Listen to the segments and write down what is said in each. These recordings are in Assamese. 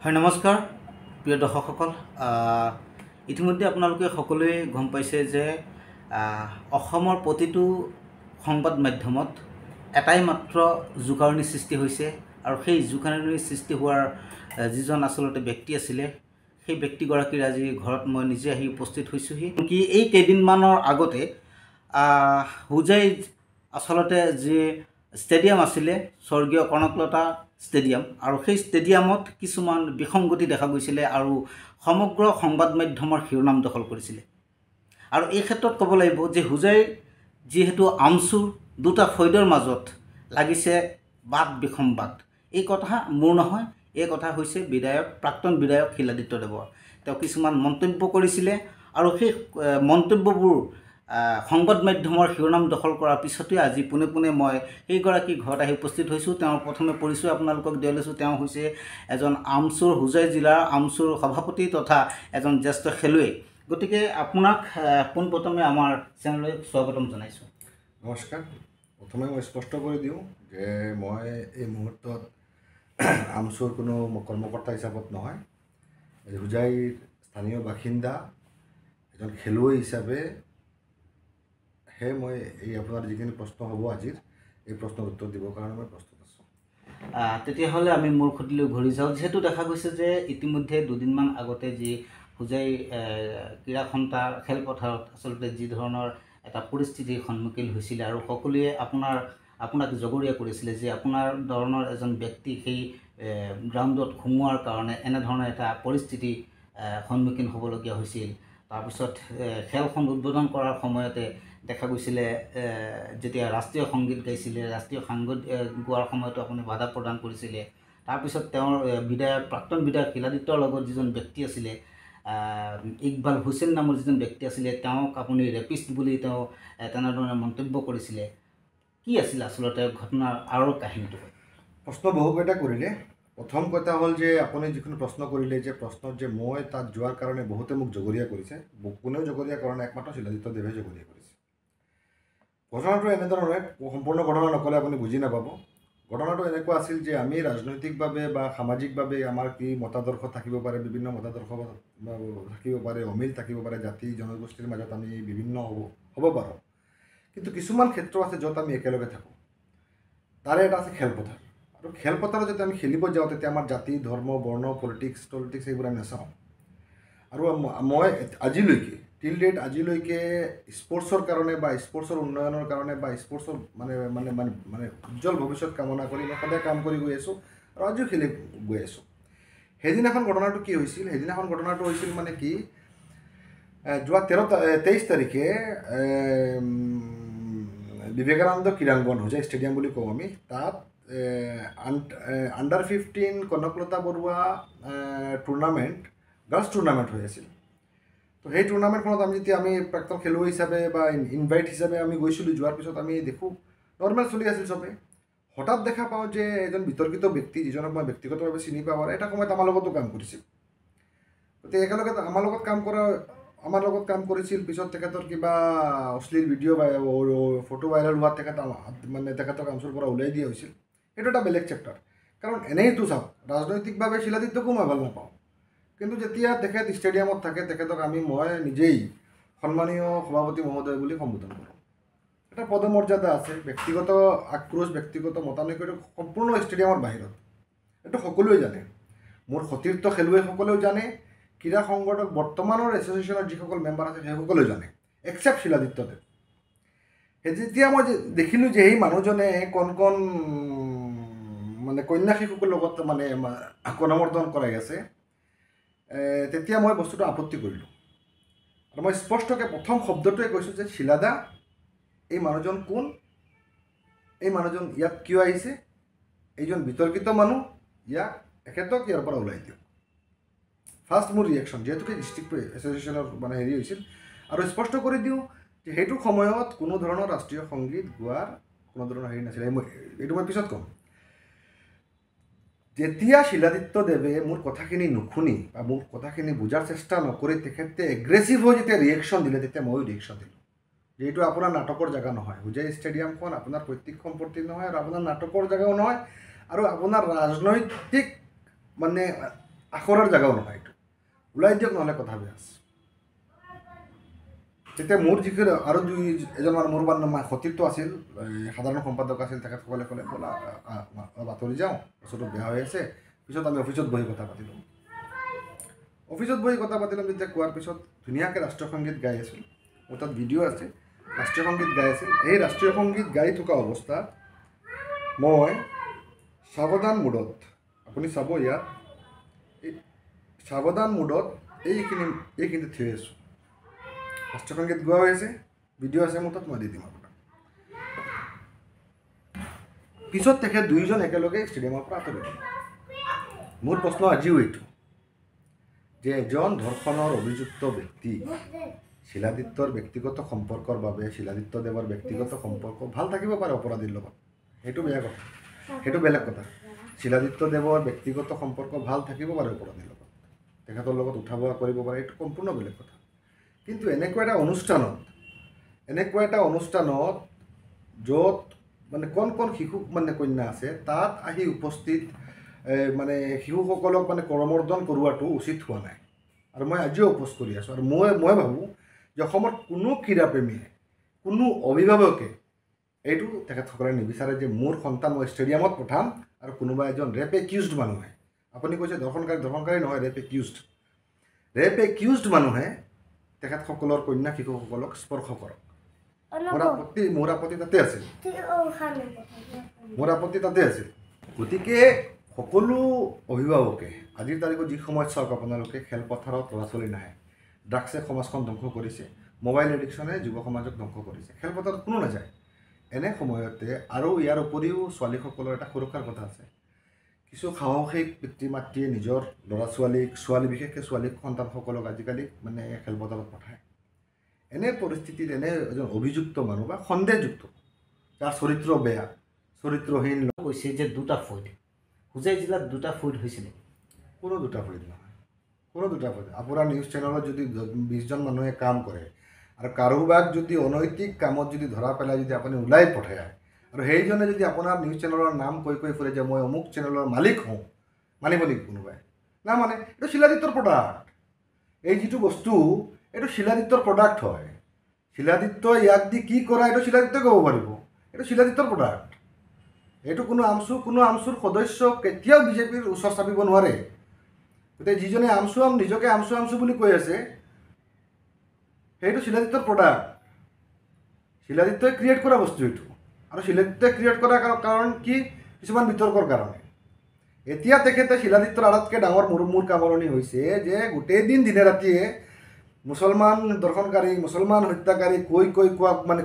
হয় নমস্কাৰ প্ৰিয় দৰ্শকসকল ইতিমধ্যে আপোনালোকে সকলোৱে গম পাইছে যে অসমৰ প্ৰতিটো সংবাদ মাধ্যমত এটাই মাত্ৰ জোকাৰণি সৃষ্টি হৈছে আৰু সেই জোকাৰণি সৃষ্টি হোৱাৰ যিজন আচলতে ব্যক্তি আছিলে সেই ব্যক্তিগৰাকীৰ আজি ঘৰত মই নিজে আহি উপস্থিত হৈছোহি কি এই কেইদিনমানৰ আগতে হোজাই আচলতে যে ষ্টেডিয়াম আছিলে স্বৰ্গীয় কনকলতা ষ্টেডিয়াম আৰু সেই ষ্টেডিয়ামত কিছুমান বিসংগতি দেখা গৈছিলে আৰু সমগ্ৰ সংবাদ মাধ্যমৰ শিৰোনাম দখল কৰিছিলে আৰু এই ক্ষেত্ৰত ক'ব লাগিব যে হোজাইৰ যিহেতু আমচুৰ দুটা ফৈদৰ মাজত লাগিছে বাদ বিসম্বাদ এই কথা মোৰ নহয় এই কথা হৈছে প্ৰাক্তন বিধায়ক শিলাদিত্য দেৱৰ তেওঁ কিছুমান মন্তব্য কৰিছিলে আৰু সেই মন্তব্যবোৰ সংবাদ মাধ্যমৰ শিৰোনাম দখল কৰাৰ পিছতে আজি পুনে পুনে মই সেইগৰাকী ঘৰত আহি উপস্থিত হৈছোঁ তেওঁৰ প্ৰথমে পৰিচয় আপোনালোকক দিয়া লৈছোঁ তেওঁ হৈছে এজন আমচুৰ হোজাই জিলাৰ আমচুৰ সভাপতি তথা এজন জ্যেষ্ঠ খেলুৱৈ গতিকে আপোনাক পোনপ্ৰথমে আমাৰ চেনেললৈ স্বাগতম জনাইছোঁ নমস্কাৰ প্ৰথমে মই স্পষ্ট কৰি দিওঁ যে মই এই মুহূৰ্তত আমচুৰ কোনো কৰ্মকৰ্তা হিচাপত নহয় হোজাইৰ স্থানীয় বাসিন্দা এজন খেলুৱৈ হিচাপে মই এই আপোনাৰ যিখিনি প্ৰশ্ন হ'ব আজিৰ এই প্ৰশ্নৰ উত্তৰ দিবৰ কাৰণে মই প্ৰস্তুত আছোঁ তেতিয়াহ'লে আমি মূল খুঁটিলৈ ঘূৰি যাওঁ যিহেতু দেখা গৈছে যে ইতিমধ্যে দুদিনমান আগতে যি হোজাই ক্ৰীড়া সন্থাৰ খেলপথাৰত আচলতে যি ধৰণৰ এটা পৰিস্থিতিৰ সন্মুখীন হৈছিলে আৰু সকলোৱে আপোনাক জগৰীয়া কৰিছিলে যে আপোনাৰ ধৰণৰ এজন ব্যক্তি সেই গ্ৰাউণ্ডত সোমোৱাৰ কাৰণে এনেধৰণৰ এটা পৰিস্থিতি সন্মুখীন হ'বলগীয়া হৈছিল তাৰপিছত খেলখন উদ্বোধন কৰাৰ সময়তে দেখা গৈছিলে যেতিয়া ৰাষ্ট্ৰীয় সংগীত গাইছিলে ৰাষ্ট্ৰীয় সংগীত গোৱাৰ সময়তো আপুনি বাধা প্ৰদান কৰিছিলে তাৰপিছত তেওঁৰ প্ৰাক্তন বিধায়ক শিলাদিত্যৰ লগত যিজন ব্যক্তি আছিলে ইকবাল হুছেইন নামৰ যিজন ব্যক্তি আছিলে তেওঁক আপুনি ৰেপিষ্ট বুলি তেওঁ তেনেধৰণে মন্তব্য কৰিছিলে কি আছিল আচলতে ঘটনাৰ আৰু কাহিনীটো প্ৰশ্ন বহুকেইটা কৰিলে প্ৰথম কথা হ'ল যে আপুনি যিখিনি প্ৰশ্ন কৰিলে যে প্ৰশ্নত যে মই তাত যোৱাৰ কাৰণে বহুতে মোক জগৰীয়া কৰিছে কোনেও জগৰীয়া কৰা নাই একমাত্ৰ শিলাদিত্য দেৱে জগৰীয়া কৰিছে ঘটনাটো এনেধৰণে সম্পূৰ্ণ ঘটনা নক'লে আপুনি বুজি নাপাব ঘটনাটো এনেকুৱা আছিল যে আমি ৰাজনৈতিকভাৱে বা সামাজিকভাৱে আমাৰ কি মতাদৰ্শ থাকিব পাৰে বিভিন্ন মতাদৰ্শ থাকিব পাৰে অমিল থাকিব পাৰে জাতি জনগোষ্ঠীৰ মাজত আমি বিভিন্ন হ'ব পাৰোঁ কিন্তু কিছুমান ক্ষেত্ৰ আছে য'ত আমি একেলগে থাকোঁ তাৰে এটা আছে খেলপথাৰ আৰু খেলপথাৰত যেতিয়া আমি খেলিব যাওঁ তেতিয়া আমাৰ জাতি ধৰ্ম বৰ্ণ পলিটিক্স এইবোৰ আমি নাচাওঁ আৰু মই আজিলৈকে টিল ডেট আজিলৈকে স্পৰ্টছৰ কাৰণে বা স্পৰ্টছৰ উন্নয়নৰ কাৰণে বা স্পৰ্টছৰ মানে উজ্জ্বল ভৱিষ্যত কামনা কৰি মই সদায় কাম কৰি গৈ আছোঁ আৰু আজিও খেলি গৈ আছোঁ সেইদিনাখন ঘটনাটো কি হৈছিল সেইদিনাখন ঘটনাটো হৈছিল মানে কি যোৱা 23 তাৰিখে বিবেকানন্দ ক্ৰীড়াংগন হোজাই ষ্টেডিয়াম বুলি কওঁ আমি তাত under 15 Kanaklata Barua tournament girls tournament হৈ আছিল তো সেই টুৰ্ণামেণ্টখনত আমি প্ৰাক্তন খেলুৱৈ হিচাপে বা ইনভাইট হিচাপে আমি গৈছিলোঁ যোৱাৰ পিছত আমি দেখোঁ নৰ্মেল চলি আছিল চবেই হঠাৎ দেখা পাওঁ যে এজন বিতৰ্কিত ব্যক্তি যিজনক মই ব্যক্তিগতভাৱে চিনি পাওঁ আৰু এটা সময়ত আমাৰ লগতো কাম কৰিছিল গতিকে একেলগে আমাৰ লগত কাম কৰিছিল পিছত তেখেতৰ কিবা অশ্লীল ভিডিঅ' বা ফটো ভাইৰেল হোৱাত তেখেতক আমচুৰ পৰা ওলাই দিয়া হৈছিল সেইটো এটা বেলেগ চেপ্টাৰ কাৰণ এনেইতো চাওক ৰাজনৈতিকভাৱে শিলাদিত্যকো মই ভাল নাপাওঁ কিন্তু যেতিয়া তেখেত ষ্টেডিয়ামত থাকে তেখেতক মই নিজেই সন্মানীয় সভাপতি মহোদয় বুলি সম্বোধন কৰোঁ এটা পদমৰ্যাদা আছে ব্যক্তিগত আক্ৰোশ ব্যক্তিগত মতানৈক্য সম্পূৰ্ণ ষ্টেডিয়ামৰ বাহিৰত এইটো সকলোৱে জানে মোৰ সতীৰ্থ খেলুৱৈসকলেও জানে ক্ৰীড়া সংগঠক বৰ্তমানৰ এছ'চিয়েশ্যনৰ যিসকল মেম্বাৰ আছে সেইসকলেও জানে একচেপ্ট শিলাদিত্য দেৱ যেতিয়া মই দেখিলোঁ যে সেই মানুহজনে কণ কন্যা শিশুকৰ লগত কৰ্মৰ্দন কৰাই আছে তেতিয়া মই বস্তুটো আপত্তি কৰিলোঁ আৰু মই স্পষ্টকৈ প্ৰথম শব্দটোৱে কৈছোঁ যে শিলাদা এই মানুহজন কোন এই মানুহজন ইয়াত কিয় আহিছে এইজন বিতৰ্কিত মানুহ এখেতক ইয়াৰ পৰা ওলাই দিয়ক ফাৰ্ষ্ট মোৰ ৰিয়েকশ্যন যিহেতুকে ডিষ্ট্ৰিক্ট এছ'চিয়েশ্যনৰ হেৰি হৈছিল আৰু স্পষ্ট কৰি দিওঁ যে সেইটো সময়ত কোনো ধৰণৰ ৰাষ্ট্ৰীয় সংগীত গোৱাৰ কোনো ধৰণৰ হেৰি নাছিলে এইটো মই পিছত ক'ম যেতিয়া শিলাদিত্য দেৱে মোৰ কথাখিনি নুশুনি বা মোৰ কথাখিনি বুজাৰ চেষ্টা নকৰি তেখেতে এগ্ৰেছিভ হৈ যেতিয়া ৰিয়েকশ্যন দিলে তেতিয়া ময়ো ৰিয়েকশ্যন দিলোঁ যে এইটো আপোনাৰ নাটকৰ জেগা নহয় হোজাই ষ্টেডিয়ামখন আপোনাৰ পৈতৃক সম্পত্তি নহয় আৰু আপোনাৰ নাটকৰ জেগাও নহয় আৰু আপোনাৰ ৰাজনৈতিক আখৰাৰ জেগাও নহয় এইটো ওলাই দিয়ক নহ'লে কথা বেয়া আছে তেতিয়া মোৰ যিখিনি আৰু এজন মোৰ সতীৰ্থ আছিল সাধাৰণ সম্পাদক আছিল তেখেতসকলে ক'লে ব'লা বাতৰি যাওঁ বস্তুটো বেয়া হৈ আছে পিছত আমি অফিচত বহি কথা পাতিলোঁ যেতিয়া কোৱাৰ পিছত ধুনীয়াকৈ ৰাষ্ট্ৰীয় সংগীত গাই আছিল মোৰ তাত ভিডিঅ' আছে ৰাষ্ট্ৰীয় সংগীত গাই আছিল এই ৰাষ্ট্ৰীয় সংগীত গাই থকা অৱস্থাত মই সাৱধান মুডত আপুনি চাব ইয়াত এই সাৱধান মুডত এইখিনিত থিয় আছোঁ ৰাষ্ট্ৰীয় সংগীত গোৱা হৈ আছে ভিডিঅ' আছে মোৰ তাত মই দি দিম আপোনাক পিছত তেখেত দুয়োজন একেলগে ষ্টেডিয়ামৰ পৰা আঁতৰি গ'ল মোৰ প্ৰশ্ন আজিও এইটো যে এজন ধৰ্ষণৰ অভিযুক্ত ব্যক্তি শিলাদিত্যৰ ব্যক্তিগত সম্পৰ্কৰ বাবে শিলাদিত্যদেৱৰ ব্যক্তিগত সম্পৰ্ক ভাল থাকিব পাৰে অপৰাধীৰ লগত সেইটো বেয়া কথা সেইটো বেলেগ কথা শিলাদিত্যদেৱৰ ব্যক্তিগত সম্পৰ্ক ভাল থাকিব পাৰে অপৰাধীৰ লগত তেখেতৰ লগত উঠা বহা কৰিব পাৰে এইটো সম্পূৰ্ণ বেলেগ কথা কিন্তু এনেকুৱা এটা অনুষ্ঠানত য'ত মানে কণ শিশু মানে কন্যা আছে তাত আহি উপস্থিত মানে শিশুসকলক মানে কৰমৰ্দন কৰোৱাটো উচিত হোৱা নাই আৰু মই আজিও অপ'জ কৰি আছোঁ আৰু মই ভাবোঁ যে অসমত কোনো ক্ৰীড়াপ্ৰেমীয়ে কোনো অভিভাৱকে এইটো তেখেতসকলে নিবিচাৰে যে মোৰ সন্তান মই ষ্টেডিয়ামত পঠাম আৰু কোনোবা এজন ৰেপ একিউজড মানুহে আপুনি কৈছে দৰ্শনকাৰী নহয় ৰেপ একিউজড মানুহে তেখেতসকলৰ কন্যা শিশুসকলক স্পৰ্শ কৰক মোৰ আপত্তি তাতে আছিল গতিকে সকলো অভিভাৱকে আজিৰ তাৰিখত যি সময়ত চাওক আপোনালোকে খেলপথাৰত ল'ৰা ছোৱালী নাহে ড্ৰাগছে সমাজখন ধ্বংস কৰিছে মোবাইল এডিকশ্যনে যুৱ সমাজক ধ্বংস কৰিছে খেলপথাৰত কোনো নাযায় এনে সময়তে আৰু ইয়াৰ উপৰিও ছোৱালীসকলৰ এটা সুৰক্ষাৰ কথা আছে কিছু সাহসিক পিতৃ মাতৃয়ে নিজৰ ল'ৰা ছোৱালী বিশেষকৈ ছোৱালী সন্তানসকলক আজিকালি মানে খেলপথাৰত পঠায় এনে পৰিস্থিতিত এনে এজন অভিযুক্ত মানুহ বা সন্দেহযুক্ত যাৰ চৰিত্ৰ বেয়া চৰিত্ৰহীন কৈছে যে 2টা ফৈদ হোজাই জিলাত 2টা ফৈদ হৈছিলে কোনো 2টা ফৈদ নহয় আপোনাৰ নিউজ চেনেলত যদি 20জন মানুহে কাম কৰে আৰু কাৰোবাক যদি অনৈতিক কামত যদি ধৰা পেলাই যদি আপুনি ওলাই পঠায় আৰু সেইজনে যদি আপোনাৰ নিউজ চেনেলৰ নাম কৈ ফুৰে যে মই অমুক চেনেলৰ মালিক হওঁ মানিব নেকি কোনোবাই না মানে এইটো শিলাদিত্যৰ প্ৰডাক্ট এই যিটো বস্তু এইটো শিলাদিত্যৰ প্ৰডাক্ট হয় শিলাদিত্যই ইয়াক দি কি কৰা এইটো শিলাদিত্যই ক'ব পাৰিব এইটো শিলাদিত্যৰ প্ৰডাক্ট এইটো কোনো আমচুৰ সদস্য কেতিয়াও বিজেপিৰ ওচৰ চাপিব নোৱাৰে গতিকে যিজনে নিজকে আমচু বুলি কৈ আছে সেইটো শিলাদিত্যৰ প্ৰডাক্ট শিলাদিত্যই ক্ৰিয়েট কৰা বস্তু এইটো আৰু শিলাদিত্যই ক্ৰিয়েট কৰাৰ কাৰণ কি কিছুমান বিতৰ্কৰ কাৰণে এতিয়া তেখেতে শিলাদিত্যৰ আটাইতকৈ ডাঙৰ মূৰ কামৰণি হৈছে যে গোটেই দিন দিনে ৰাতিয়ে মুছলমান দৰ্শনকাৰী মুছলমান হত্যাকাৰী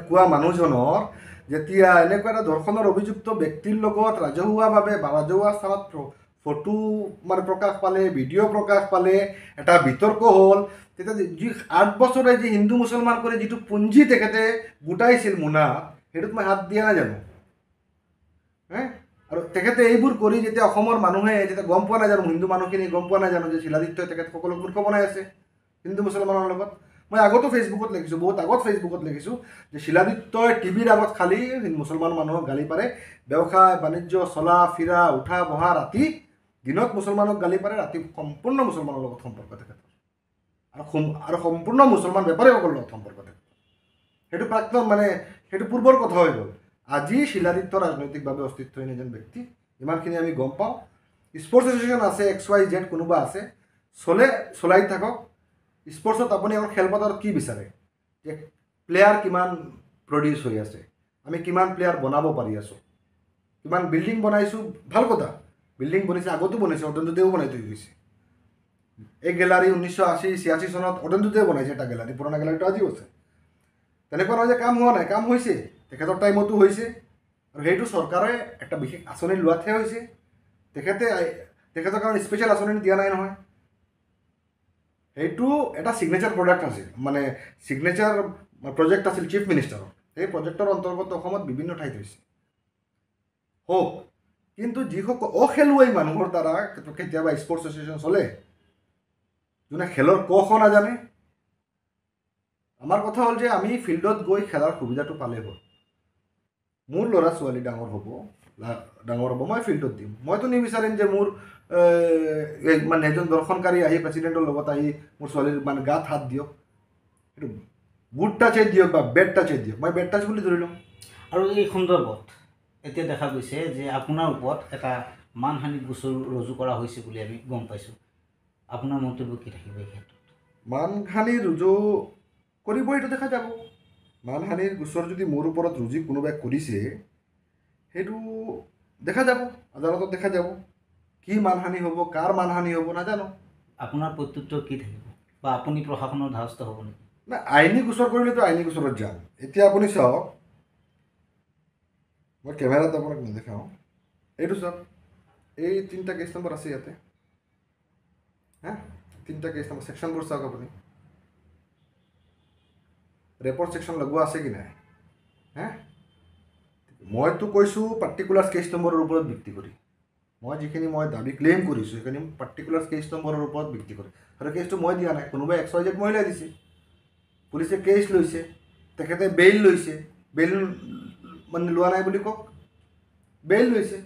কোৱা মানুহজনৰ যেতিয়া এনেকুৱা এটা ধৰ্ষণৰ অভিযুক্ত ব্যক্তিৰ লগত ৰাজহুৱাভাৱে বা ৰাজহুৱা স্থানত ফটো মানে প্ৰকাশ পালে ভিডিঅ' প্ৰকাশ পালে এটা বিতৰ্ক হ'ল তেতিয়া যি 8 বছৰে যি হিন্দু মুছলমান কৰি যিটো পুঞ্জি তেখেতে গোটাইছিল মোনাত সেইটোত মই হাত দিয়া নাই জানো আৰু তেখেতে এইবোৰ কৰি যেতিয়া অসমৰ মানুহে যেতিয়া গম পোৱা নাই জানো হিন্দু মানুহখিনি গম পোৱা নাই জানো যে শিলাদিত্যই তেখেতসকলক মূৰ্খ বনাই আছে হিন্দু মুছলমানৰ লগত মই আগতো ফেচবুকত লিখিছোঁ বহুত আগত ফেচবুকত লিখিছোঁ যে শিলাদিত্যই টিভিৰ আগত খালি মুছলমান মানুহক গালি পাৰে ব্যৱসায় বাণিজ্য চলা ফিৰা উঠা বহা ৰাতি দিনত মুছলমানক গালি পাৰে ৰাতি সম্পূৰ্ণ মুছলমানৰ লগত সম্পৰ্ক তেখেতৰ আৰু সম্পূৰ্ণ মুছলমান বেপাৰীসকলৰ লগত সম্পৰ্ক তেখেতৰ সেইটো প্ৰাক্তন মানে সেইটো পূৰ্বৰ কথা হৈ গ'ল আজি শিলাদিত্য ৰাজনৈতিকভাৱে অস্তিত্বহীন এজন ব্যক্তি ইমানখিনি আমি গম পাওঁ স্পৰ্টছ এছ'চিয়েশ্যন আছে XYZ কোনোবা আছে চলাই থাকক স্পৰ্টছত আপুনি এখন খেলপথাৰত কি বিচাৰে যে প্লেয়াৰ কিমান প্ৰডিউচ হৈ আছে আমি কিমান প্লেয়াৰ বনাব পাৰি আছোঁ কিমান বিল্ডিং বনাইছোঁ ভাল কথা বিল্ডিং বনাইছে আগতো বনাইছে অদন্তদেও বনাই থৈ গৈছে এই গেলাৰী 1980-86 চনত অদন্তদেও বনাইছে এটা গেলাৰী পুৰণা গেলাৰীটো আজিও আছে তেনেকুৱা নহয় যে কাম হোৱা নাই কাম হৈছে তেখেতৰ টাইমতো হৈছে আৰু সেইটো চৰকাৰে এটা বিশেষ আঁচনি লোৱাতহে হৈছে তেখেতৰ কাৰণে স্পেচিয়েল আঁচনি দিয়া নাই নহয় সেইটো এটা ছিগনেচাৰ প্ৰডাক্ট আছিল মানে ছিগনেচাৰ প্ৰজেক্ট আছিল চিফ মিনিষ্টাৰৰ সেই প্ৰজেক্টৰ অন্তৰ্গত অসমত বিভিন্ন ঠাইত হৈছে হওক কিন্তু যিসকল অখেলুৱৈ মানুহৰ দ্বাৰা কেতিয়াবা স্পৰ্টছ এছ'চিয়েশ্যন চলে যোনে খেলৰ ক খ নাজানে আমাৰ কথা হ'ল যে আমি ফিল্ডত গৈ খেলাৰ সুবিধাটো পালে হ'ল মোৰ ল'ৰা ছোৱালী ডাঙৰ হ'ব ডাঙৰ হ'ব মই ফিল্ডত দিম। মইতো নিবিচাৰিম যে মোৰ মানে এজন দৰ্শনকাৰী আহি প্ৰেচিডেণ্টৰ লগত আহি মোৰ ছোৱালীৰ মানে গাত হাত দিয়ক। সেইটো গুড টাচে দিয়ক বা বেড টাচে দিয়ক, মই বেড টাচ বুলি ধৰি ল'ম। আৰু এই সন্দৰ্ভত এতিয়া দেখা গৈছে যে আপোনাৰ ওপৰত এটা মানহানি গোচৰ ৰুজু কৰা হৈছে বুলি আমি গম পাইছোঁ। আপোনাৰ মন্তব্য কি থাকিব এই ক্ষেত্ৰত? মানহানি ৰুজু কৰিব সেইটো দেখা যাব। মানহানিৰ গোচৰ যদি মোৰ ওপৰত ৰুজু কোনোবাই কৰিছে সেইটো দেখা যাব, আদালতত দেখা যাব। কি মানহানি হ'ব, কাৰ মানহানি হ'ব নাজানো। আপোনাৰ প্ৰত্যুত্তৰ কি থাকিব বা আপুনি প্ৰশাসনৰ ধাৰস্থ হ'ব নেকি? না, আইনী গোচৰ কৰিলেতো আইনী গোচৰত যাম। এতিয়া আপুনি চাওক, মই কেমেৰাত আপোনাক নেদেখাওঁ, এইটো চাওক, এই 3টা কেছ নম্বৰ আছে ইয়াতে। হা, 3টা কেছ নম্বৰ, ছেকশ্যনবোৰ চাওক আপুনি। ৰেপৰ ছেকশ্যন লগোৱা আছে কি নাই? হা, মইতো কৈছোঁ পাৰ্টিকুলাৰ কেছ নম্বৰৰ ওপৰত ভিত্তি কৰি। মই যিখিনি দাবী ক্লেইম কৰিছোঁ সেইখিনি পাৰ্টিকুলাৰ কেছ নম্বৰৰ ওপৰত ভিত্তি কৰি। আৰু কেছটো মই দিয়া নাই, কোনোবাই XYZ মহিলাই দিছে। পুলিচে কেছ লৈছে, তেখেতে বেইল লৈছে, বেইল মানে লোৱা নাই বুলি কওক, বেইল লৈছে।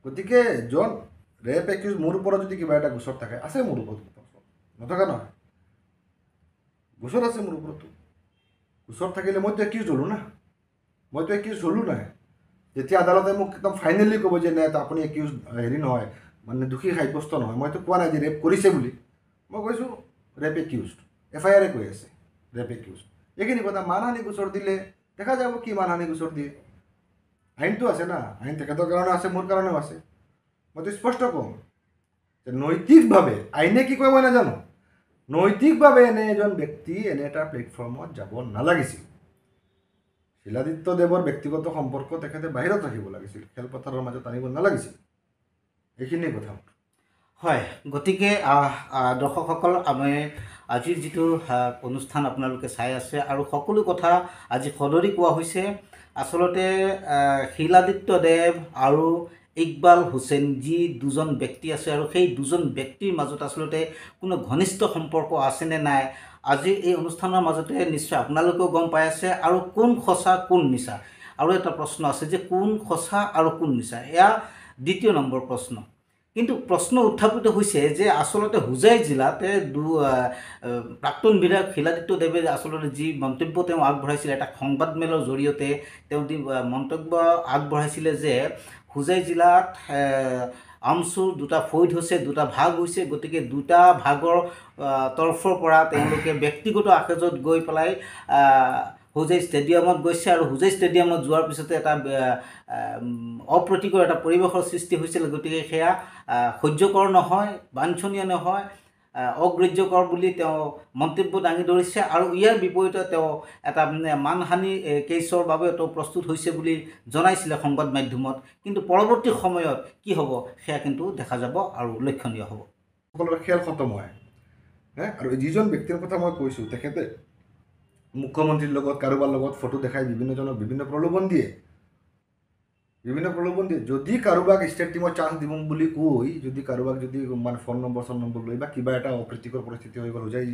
গতিকে জন ৰেপ একিউজ মোৰ ওপৰত যদি কিবা এটা গোচৰ থাকে, আছে মোৰ ওপৰত, নথকা নহয়, গোচৰ আছে মোৰ ওপৰতো। গোচৰ থাকিলে মইতো একিউজ হ'লোঁ না, মইতো একিউজ হ'লোঁ নাই। যেতিয়া আদালতে মোক একদম ফাইনেলি ক'ব যে নাই আপুনি একিউজ হেৰি নহয়, মানে দোষী সাব্যস্ত নহয়, মইতো কোৱা নাই যে ৰেপ কৰিছে বুলি, মই কৈছোঁ ৰেপ একিউজ, FIR কৈ আছে ৰেপ একিউজ। এইখিনি কথা। মানহানি গোচৰ দিলে দেখা যাব কি মানহানি গোচৰ দিয়ে। আইনটো আছে না, আইন তেখেতৰ কাৰণে আছে, মোৰ কাৰণেও আছে। মইতো স্পষ্ট কওঁ যে নৈতিকভাৱে, আইনে কি কয় মই নাজানো, নৈতিকভাৱে এনে এজন ব্যক্তি এনে এটা প্লেটফৰ্মত যাব নালাগিছিল। শিলাদিত্যদেৱৰ ব্যক্তিগত সম্পৰ্ক তেখেতে বাহিৰত ৰাখিব লাগিছিল, খেলপথাৰৰ মাজত আনিব নালাগিছিল। এইখিনিয়ে কথা। হয়, গতিকে দৰ্শকসকল, আমি আজিৰ যিটো অনুষ্ঠান আপোনালোকে চাই আছে আৰু সকলো কথা আজি সদৰি কোৱা হৈছে। আচলতে শিলাদিত্যদেৱ আৰু ইকবাল হুছেইন যি দুজন ব্যক্তি আছে, আৰু সেই দুজন ব্যক্তিৰ মাজত আচলতে কোনো ঘনিষ্ঠ সম্পৰ্ক আছেনে নাই, আজিৰ এই অনুষ্ঠানৰ মাজতে নিশ্চয় আপোনালোকেও গম পাই আছে। আৰু কোন সঁচা কোন মিছা, আৰু এটা প্ৰশ্ন আছে যে কোন সঁচা আৰু কোন মিছা, এয়া দ্বিতীয় নম্বৰ প্ৰশ্ন। কিন্তু প্ৰশ্ন উত্থাপিত হৈছে যে আচলতে হোজাই জিলাতে প্ৰাক্তন বিধায়ক শিলাদিত্যদেৱে আচলতে যি মন্তব্য তেওঁ আগবঢ়াইছিলে, এটা সংবাদমেলৰ জৰিয়তে তেওঁ মন্তব্য আগবঢ়াইছিলে যে হোজাই জিলাত আমচুৰ 2টা ফৈদ হৈছে, 2টা ভাগ হৈছে। গতিকে 2টা ভাগৰ তৰফৰ পৰা তেওঁলোকে ব্যক্তিগত আশাজত গৈ পেলাই হোজাই ষ্টেডিয়ামত গৈছে, আৰু হোজাই ষ্টেডিয়ামত যোৱাৰ পিছতে এটা অপ্ৰীতিকৰ এটা পৰিৱেশৰ সৃষ্টি হৈছিল। গতিকে সেয়া সহ্যকৰ নহয়, বাঞ্ছনীয় নহয়, অগ্ৰাহ্যকৰ বুলি তেওঁ মন্তব্য দাঙি ধৰিছে। আৰু ইয়াৰ বিপৰীতে তেওঁ এটা মানহানি কেছৰ বাবে তেওঁ প্ৰস্তুত হৈছে বুলি জনাইছিলে সংবাদ মাধ্যমত। কিন্তু পৰৱৰ্তী সময়ত কি হ'ব সেয়া কিন্তু দেখা যাব আৰু লক্ষণীয় হ'ব। সকলোৰে খেল খতম হয়। আৰু যিজন ব্যক্তিৰ কথা মই কৈছোঁ, তেখেতে মুখ্যমন্ত্ৰীৰ লগত কাৰোবাৰ লগত ফটো দেখাই বিভিন্নজনক বিভিন্ন প্ৰলোভন দিয়ে। যদি কাৰোবাক ষ্টেট টিমত চান্স দিব বুলি কৈ, যদি কাৰোবাক যদি মানে ফোন নম্বৰ লৈ বা কিবা এটা অপ্ৰীতিকৰ পৰিস্থিতি হৈ গ'ল, হোজাই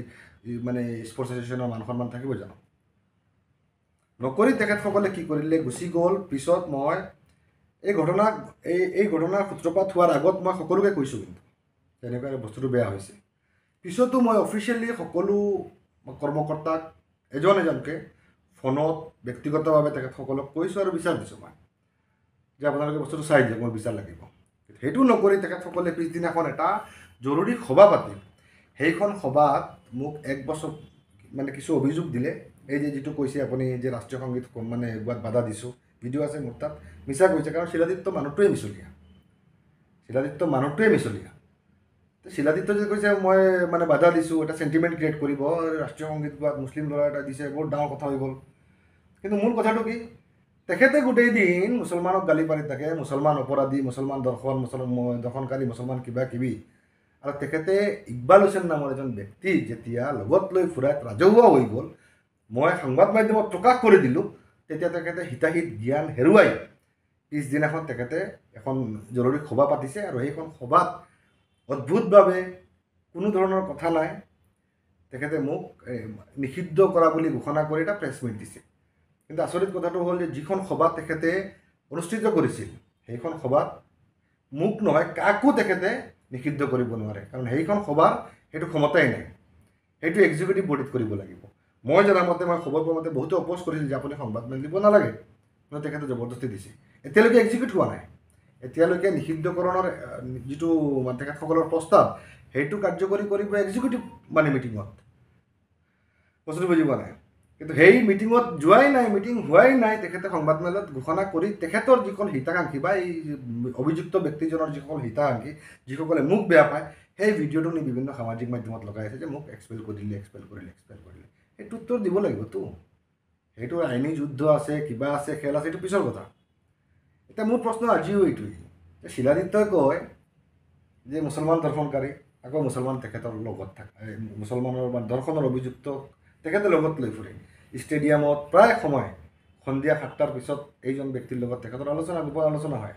মানে স্পৰ্টছ এছ'চিয়েশ্যনৰ মান সন্মান থাকিব জানো? নকৰি তেখেতসকলে কি কৰিলে, গুচি গ'ল। পিছত মই এই ঘটনাৰ সূত্ৰপাত হোৱাৰ আগত মই সকলোকে কৈছোঁ, কিন্তু তেনেকুৱা বস্তুটো বেয়া হৈছে। পিছতো মই অফিচিয়েলি সকলো কৰ্মকৰ্তাক এজনকৈ ফোনত ব্যক্তিগতভাৱে তেখেতসকলক কৈছোঁ আৰু বিচাৰ দিছোঁ মই যে আপোনালোকে বস্তুটো চাই দিয়ক, মোৰ বিচাৰ লাগিব। সেইটো নকৰি তেখেতসকলে পিছদিনাখন এটা জৰুৰী সভা পাতি, সেইখন সভাত মোক 1 বছৰ মানে কিছু অভিযোগ দিলে। এই যিটো কৈছে আপুনি যে ৰাষ্ট্ৰীয় সংগীত মানে গোৱাত বাধা দিছোঁ, ভিডিঅ' আছে মোৰ তাত, মিছা কৈছে। কাৰণ শিলাদিত্য মানুহটোৱে মিছলীয়া। শিলাদিত্য যে কৈছে মই মানে বাধা দিছোঁ, এটা চেণ্টিমেণ্ট ক্ৰিয়েট কৰিব, ৰাষ্ট্ৰীয় সংগীত গোৱাত মুছলিম ল'ৰা এটা দিছে, বহুত ডাঙৰ কথা হৈ গ'ল। কিন্তু মূল কথাটো কি, তেখেতে গোটেই দিন মুছলমানক গালি পাৰি থাকে, মুছলমান অপৰাধী, মুছলমান দৰ্শনকাৰী, মুছলমান কিবা কিবি। আৰু তেখেতে ইকবাল হুছেইন নামৰ এজন ব্যক্তি যেতিয়া লগত লৈ ফুৰাই ৰাজহুৱা হৈ গ'ল, মই সংবাদ মাধ্যমত প্ৰকাশ কৰি দিলোঁ, তেতিয়া তেখেতে হিতাহিত জ্ঞান হেৰুৱাই পিছদিনাখন তেখেতে এখন জৰুৰী সভা পাতিছে। আৰু সেইখন সভাত অদ্ভুতভাৱে কোনো ধৰণৰ কথা নাই, তেখেতে মোক নিষিদ্ধ কৰা বুলি ঘোষণা কৰি এটা প্ৰেছ মিট দিছে। কিন্তু আচৰিত কথাটো হ'ল যে যিখন সভাত তেখেতে অনুষ্ঠিত কৰিছিল সেইখন সভাত মোক নহয় কাকো তেখেতে নিষিদ্ধ কৰিব নোৱাৰে, কাৰণ সেইখন সভাৰ সেইটো ক্ষমতাই নাই, সেইটো এক্সিকিউটিভ বডিত কৰিব লাগিব। মই জনামতে মই খবৰ পোৱা মতে বহুতে অপ'জ কৰিছিল যে আপুনি সংবাদমেল দিব নালাগে, কিন্তু তেখেতে জবৰদস্তি দিছে। এতিয়ালৈকে এক্সিকিউট হোৱা নাই, এতিয়ালৈকে নিষিদ্ধকৰণৰ যিটো তেখেতসকলৰ প্ৰস্তাৱ সেইটো কাৰ্যকৰী কৰিব এক্সিকিউটিভ মিটিঙত। বস্তুটো বুজি পোৱা নাই, কিন্তু সেই মিটিঙত যোৱাই নাই, মিটিং হোৱাই নাই। তেখেতে সংবাদমেলত ঘোষণা কৰি তেখেতৰ যিসকল হিতাকাংক্ষী বা এই অভিযুক্ত ব্যক্তিজনৰ যিসকল হিতাকাংক্ষী, যিসকলে মোক বেয়া পায়, সেই ভিডিঅ'টো নি বিভিন্ন সামাজিক মাধ্যমত লগাই আছে যে মোক এক্সপেল কৰিলে। সেইটো উত্তৰ দিব লাগিবতো। সেইটো আইনী যুদ্ধ আছে, কিবা আছে, খেল আছে, এইটো পিছৰ কথা। এতিয়া মোৰ প্ৰশ্ন আজিও এইটোৱেই যে শিলাদিত্যই কয় যে মুছলমান দৰ্শনকাৰী, আকৌ মুছলমান তেখেতৰ লগত থাকে, মুছলমানৰ দৰ্শনৰ অভিযুক্ত তেখেতে লগত লৈ ফুৰে। ষ্টেডিয়ামত প্ৰায় সময় সন্ধিয়া 7টাৰ পিছত এইজন ব্যক্তিৰ লগত তেখেতৰ গোপন আলোচনা হয়।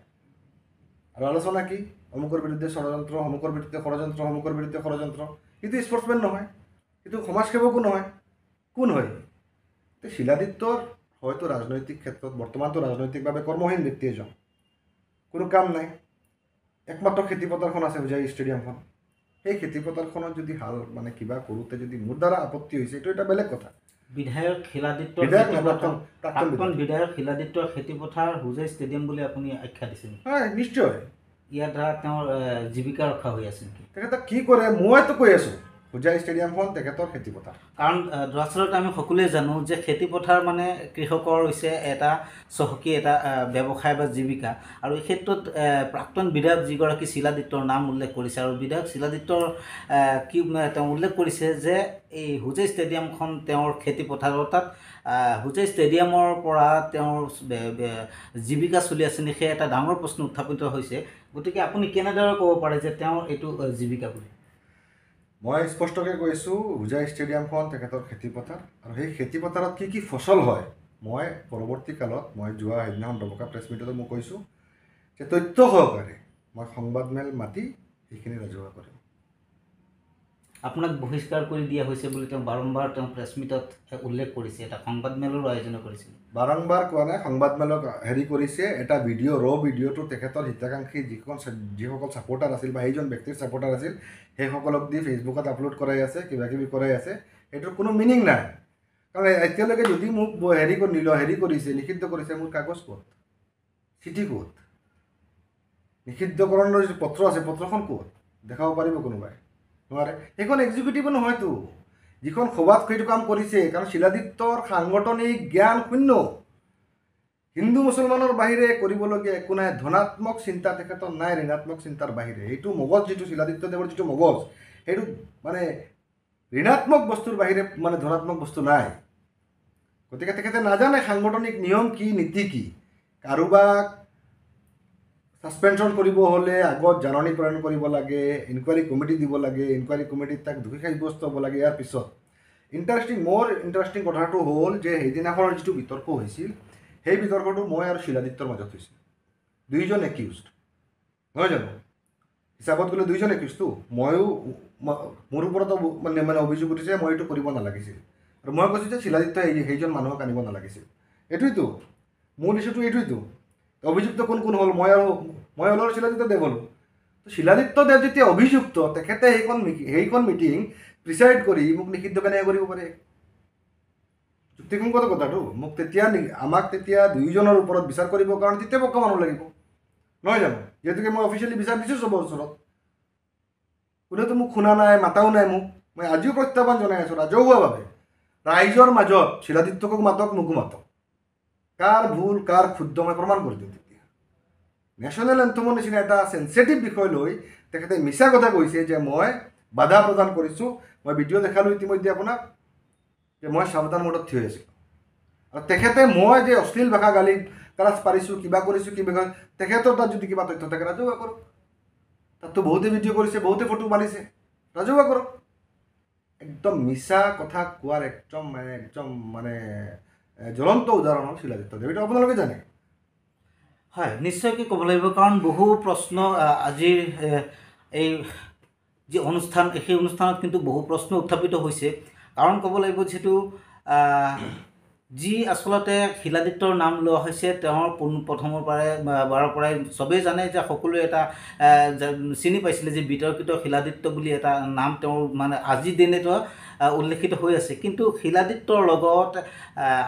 আৰু আলোচনা কি? অমুকৰ বিৰুদ্ধে ষড়যন্ত্ৰ, অমুকৰ বিৰুদ্ধে ষড়যন্ত্ৰ, অমুকৰ বিৰুদ্ধে ষড়যন্ত্ৰ। কিন্তু স্পৰ্টছমেন নহয়, কিন্তু সমাজসেৱকো নহয়, কোন হয়? শিলাদিত্যৰ হয়তো ৰাজনৈতিক ক্ষেত্ৰত বৰ্তমানতো ৰাজনৈতিকভাৱে কৰ্মহীন ব্যক্তি এজন, কোনো কাম নাই, একমাত্ৰ খেতিপথাৰখন আছে হোজাই ষ্টেডিয়ামখন। সেই খেতিপথাৰখনত যদি হাল কিবা কৰোঁতে যদি মোৰ দ্বাৰা আপত্তি হৈছে, এইটো এটা বেলেগ কথা। বিধায়ক শিলাদিত্যৰ খেতিপথাৰ হোজাই ষ্টেডিয়াম বুলি আপুনি আখ্যা দিছে? হয়, নিশ্চয়। ইয়াৰ দ্বাৰা তেওঁৰ জীৱিকা ৰক্ষা হৈ আছে নেকি? তেখেতে কি কৰে মইতো কৈ আছোঁ, হোজাই ষ্টেডিয়ামখন তেখেতৰ খেতিপথাৰ। কাৰণ দৰাচলতে আমি সকলোৱে জানো যে খেতিপথাৰ কৃষকৰ হৈছে এটা চহকী এটা ব্যৱসায় বা জীৱিকা। আৰু এই ক্ষেত্ৰত প্ৰাক্তন বিধায়ক যিগৰাকী শিলাদিত্যৰ নাম উল্লেখ কৰিছে, আৰু বিধায়ক শিলাদিত্যৰ তেওঁ উল্লেখ কৰিছে যে এই হোজাই ষ্টেডিয়ামখন তেওঁৰ খেতিপথাৰ, অৰ্থাৎ হোজাই ষ্টেডিয়ামৰ পৰা তেওঁৰ জীৱিকা চলি আছে নেকি, সেই এটা ডাঙৰ প্ৰশ্ন উত্থাপিত হৈছে। গতিকে আপুনি কেনেদৰে ক'ব পাৰে যে তেওঁৰ এইটো জীৱিকা বুলি? মই স্পষ্টকৈ কৈছোঁ, হোজাই ষ্টেডিয়ামখন তেখেতৰ খেতিপথাৰ, আৰু সেই খেতিপথাৰত কি ফচল হয় মই পৰৱৰ্তী কালত মই যোৱা সেইদিনাখন দবকা প্ৰেছ মিটতো মই কৈছোঁ যে তথ্য সহকাৰে মই সংবাদমেল মাতি সেইখিনি ৰাজহুৱা কৰিম। আপোনাক বহিষ্কাৰ কৰি দিয়া হৈছে বুলি তেওঁ বাৰম্বাৰ প্ৰেছ মিটত উল্লেখ কৰিছে, এটা সংবাদমেলৰো আয়োজন কৰিছিল। বাৰম্বাৰ কোৱা নাই, সংবাদমেলক কৰিছে। এটা ভিডিঅ' ভিডিঅ'টো তেখেতৰ হিতাকাংক্ষী যিসকল ছাপৰ্টাৰ আছিল বা সেইজন ব্যক্তিৰ ছাপৰ্টাৰ আছিল, সেইসকলক দি ফেচবুকত আপলোড কৰাই আছে, কিবাকিবি কৰাই আছে। সেইটোৰ কোনো মিনিং নাই, কাৰণ এতিয়ালৈকে যদি মোক কৰিছে, নিষিদ্ধ কৰিছে, মোৰ কাগজ ক'ত, চিঠি ক'ত, নিষিদ্ধকৰণৰ যিটো পত্ৰ আছে, পত্ৰখন ক'ত দেখাব পাৰিব কোনোবাই? নোৱাৰে। সেইখন এক্সিকিউটিভ নহয়তো, যিখন সভাত সেইটো কাম কৰিছে। কাৰণ শিলাদিত্যৰ সাংগঠনিক জ্ঞান শূন্য, হিন্দু মুছলমানৰ বাহিৰে কৰিবলগীয়া একো নাই, ধনাত্মক চিন্তা তেখেতৰ নাই, ঋণাত্মক চিন্তাৰ বাহিৰে। এইটো মগজ যিটো শিলাদিত্যদেৱৰ যিটো মগজ, সেইটো ঋণাত্মক বস্তুৰ বাহিৰে ধনাত্মক বস্তু নাই। গতিকে তেখেতে নাজানে সাংগঠনিক নিয়ম কি, নীতি কি। কাৰোবাক ছাছপেনশ্যন কৰিব হ'লে আগত জাননী প্ৰেৰণ কৰিব লাগে, ইনকুৱাৰী কমিটি দিব লাগে, ইনকুৱাৰী কমিটিত তাক দোষী সাব্যস্ত হ'ব লাগে। ইয়াৰ পিছত মোৰ ইণ্টাৰেষ্টিং কথাটো হ'ল যে সেইদিনাখনৰ যিটো বিতৰ্ক হৈছিল, সেই বিতৰ্কটো মই আৰু শিলাদিত্যৰ মাজত হৈছিল। দুইজন একিউজড নহয় জানো? হিচাপত গ'লে দুইজন একিউজটো। ময়ো মোৰ ওপৰতো অভিযোগ উঠিছে মই এইটো কৰিব নালাগিছিল, আৰু মই কৈছোঁ যে শিলাদিত্যই সেইজন মানুহক আনিব নালাগিছিল। এইটোৱেইতো মূল ইছ্যুটো, এইটোৱেইতো। অভিযুক্ত কোন হ'ল? মই হ'লোঁ আৰু শিলাদিত্যদেৱ হ'লোঁ। তো শিলাদিত্যদেৱ যেতিয়া অভিযুক্ত, তেখেতে সেইখন মিটিং প্ৰিচাইড কৰি মোক নিষিদ্ধ কেনেকৈ কৰিব পাৰে? যুক্তিসংগত কথাটো। আমাক তেতিয়া দুয়োজনৰ ওপৰত বিচাৰ কৰিবৰ কাৰণে তেতিয়া পক্ষ মানুহ লাগিব, নহয় জানো? যিহেতুকে মই অফিচিয়েলি বিচাৰ দিছোঁ চবৰ ওচৰত, কোনেওতো মোক শুনা নাই, মাতাও নাই মোক। মই আজিও প্ৰত্যাহ্বান জনাই আছোঁ ৰাজহুৱাভাৱে, ৰাইজৰ মাজত শিলাদিত্যকো মাতক, মোকো মাতক। কাৰ ভুল কাৰ ক্ষুদ্ৰ মই প্ৰমাণ কৰি দিওঁ। তেতিয়া নেশ্যনেল এন্থমৰ নিচিনা এটা চেঞ্চিটিভ বিষয় লৈ তেখেতে মিছা কথা কৈছে যে মই বাধা প্ৰদান কৰিছোঁ। মই ভিডিঅ' দেখালোঁ ইতিমধ্যে আপোনাক যে মই সাৱধান মোডত থিয় আছিলোঁ, আৰু তেখেতে মই যে অশ্লীল ভাষা গালি গালাজ পাৰিছোঁ, কিবা কৰিছোঁ, তেখেতৰ তাত যদি কিবা তথ্য থাকে ৰাজহুৱা কৰক। তাততো বহুতে ভিডিঅ' কৰিছে, বহুতে ফটো মাৰিছে, ৰাজহুৱা কৰক। একদম মিছা কথা কোৱাৰ একদম জ্বলন্ত উদাহৰণ হ'ল শিলাদিত্যদেৱ। এইটো আপোনালোকে জানে। হয়, নিশ্চয়কৈ ক'ব লাগিব, কাৰণ বহু প্ৰশ্ন আজিৰ এই যি অনুষ্ঠান, সেই অনুষ্ঠানত কিন্তু বহু প্ৰশ্ন উত্থাপিত হৈছে। কাৰণ ক'ব লাগিব যিহেতু যি আচলতে শিলাদিত্যৰ নাম লোৱা হৈছে তেওঁৰ প্ৰথমৰ পৰাই চবেই জানে যে সকলোৱে এটা চিনি পাইছিলে যে বিতৰ্কিত শিলাদিত্য বুলি এটা নাম তেওঁৰ মানে আজিৰ দিনেতো উল্লেখিত হৈ আছে। কিন্তু শিলাদিত্যৰ লগত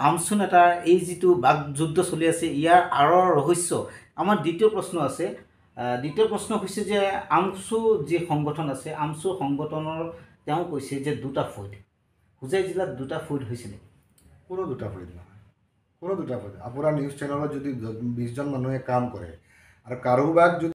আমচু নেতাৰ এই যিটো বাকযুদ্ধ চলি আছে ইয়াৰ আঁৰৰ ৰহস্য আমাৰ দ্বিতীয় প্ৰশ্ন আছে। দ্বিতীয় প্ৰশ্ন হৈছে যে আমচু যি সংগঠন আছে আমচু সংগঠনৰ তেওঁ কৈছে যে দুটা ফৈদ হোজাই জিলাত দুটা ফৈদ হৈছিলে। কোনো দুটা ফৈদ নহয়, কোনো দুটা ফৈদ। আপোনাৰ নিউজ চেনেলত যদি 20জন মানুহে কাম কৰে আৰু কাৰোবাক যদি